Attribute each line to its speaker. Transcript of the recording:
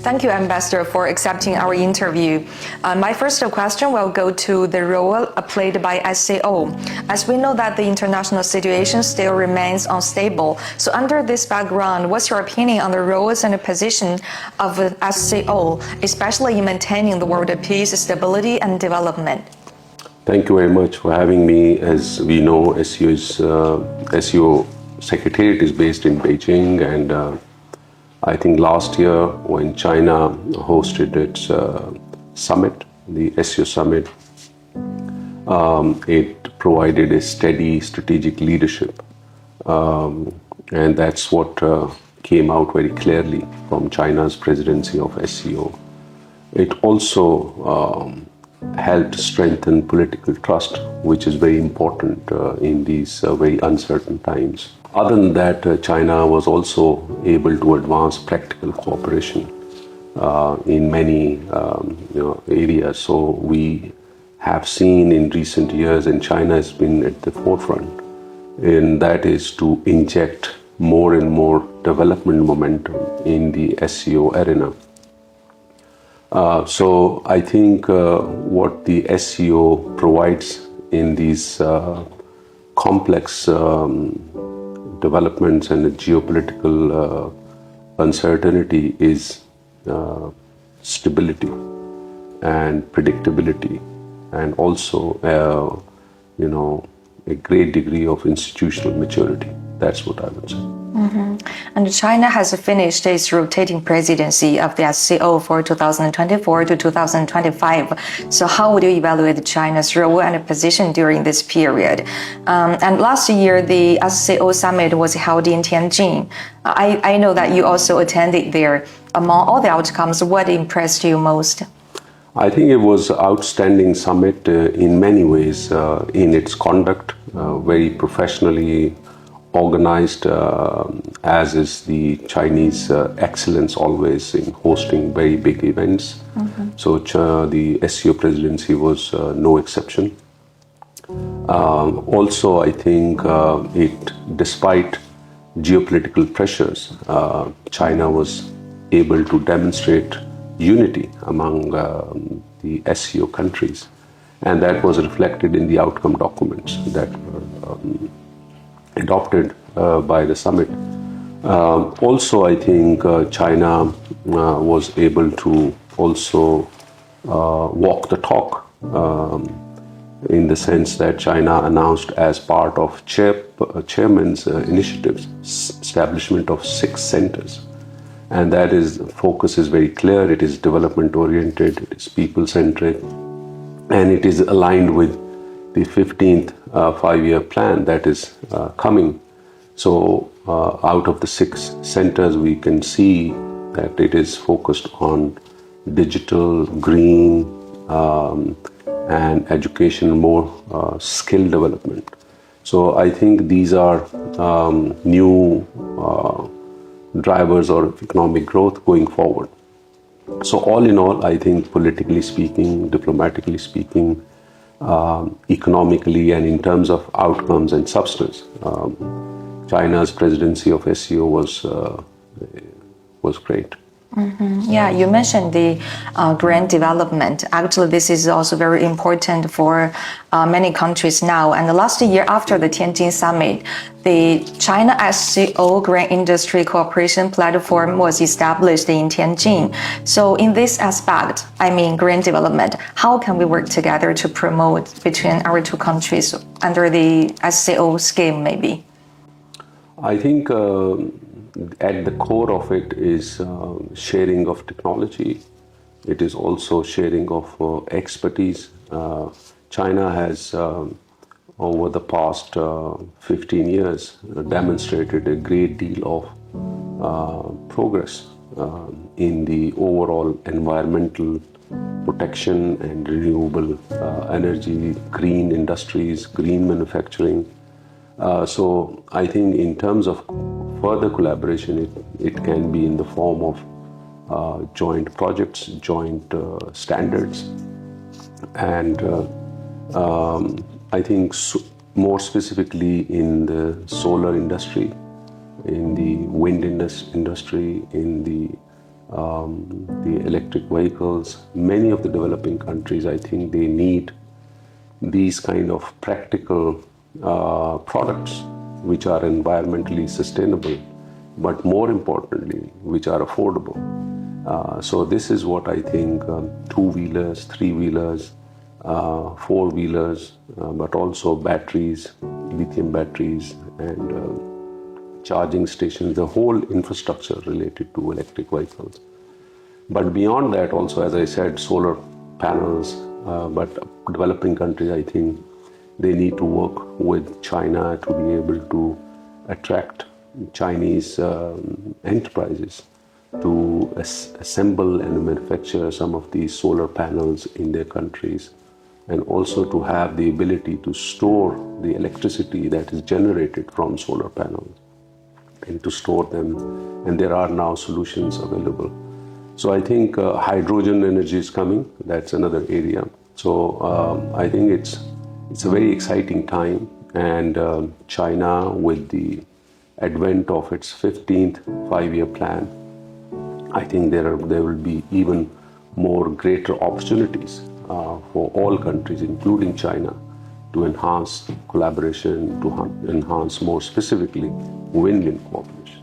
Speaker 1: Thank you, Ambassador, for accepting our interview. My first question will go to the role played by SCO. As we know that the international situation still remains unstable, so under this background, what's your opinion on the roles and the position of SCO, especially in maintaining the world peace, stability, and development?
Speaker 2: Thank you very much for having me. As we know, SCO Secretariat is based in Beijing, and I think last year when China hosted its summit, the SCO Summit, it provided a steady strategic leadership, and that's what came out very clearly from China's presidency of SCO. It also helped strengthen political trust, which is very important in these very uncertain times. Other than that, China was also able to advance practical cooperation in many areas. So we have seen in recent years, and China has been at the forefront, and that is to inject more and more development momentum in the SCO arena. So I think what the SCO provides in these complex developments and the geopolitical uncertainty is stability and predictability, and also a great degree of institutional maturity. That's what I would say.
Speaker 1: Mm-hmm. And China has finished its rotating presidency of the SCO for 2024 to 2025. So how would you evaluate China's role and position during this period? And last year, the SCO Summit was held in Tianjin. I know that you also attended there. Among all the outcomes, what impressed you most?
Speaker 2: I think it was an outstanding summit in many ways, in its conduct, very professionally organized, as is the Chinese excellence always in hosting very big events. Mm-hmm. So the SCO presidency was no exception. Also, I think despite geopolitical pressures, China was able to demonstrate unity among the SCO countries, and that was reflected in the outcome documents that were adopted by the summit. Also, I think China was able to also walk the talk, in the sense that China announced as part of chairman's initiatives establishment of 6 centers, and that focus is very clear. It is development oriented, it is people centric, and it is aligned with the 15th 5-year plan that is coming. So out of the 6 centers, we can see that it is focused on digital, green, and education, more skill development. So I think these are new drivers of economic growth going forward. So all in all, I think politically speaking, diplomatically speaking, economically, and in terms of outcomes and substance, China's presidency of SCO was great.
Speaker 1: Mm-hmm. Yeah, you mentioned the green development. Actually, this is also very important for many countries now. And last year, after the Tianjin Summit, the China SCO Green Industry Cooperation Platform was established in Tianjin. So in this aspect, green development, how can we work together to promote between our 2 countries under the SCO scheme, maybe?
Speaker 2: I think at the core of it is sharing of technology. It is also sharing of expertise. China has, over the past 15 years, demonstrated a great deal of progress in the overall environmental protection and renewable energy, green industries, green manufacturing. So I think in terms of further collaboration, it can be in the form of joint projects, joint standards, and I think more specifically in the solar industry, in the wind industry, in the the electric vehicles. Many of the developing countries, I think they need these kind of practical products which are environmentally sustainable, but more importantly, which are affordable. So this is what I think two-wheelers, three-wheelers, four-wheelers, but also batteries, lithium batteries, and charging stations, the whole infrastructure related to electric vehicles. But beyond that also, as I said, solar panels, but developing countries, I think they need to work with China to be able to attract Chinese enterprises to assemble and manufacture some of these solar panels in their countries, and also to have the ability to store the electricity that is generated from solar panels and to store them. And there are now solutions available. So I think hydrogen energy is coming. That's another area. So I think it's a very exciting time, and China, with the advent of its 15th five-year plan, I think there will be even more greater opportunities for all countries, including China, to enhance collaboration, to enhance more specifically win-win cooperation.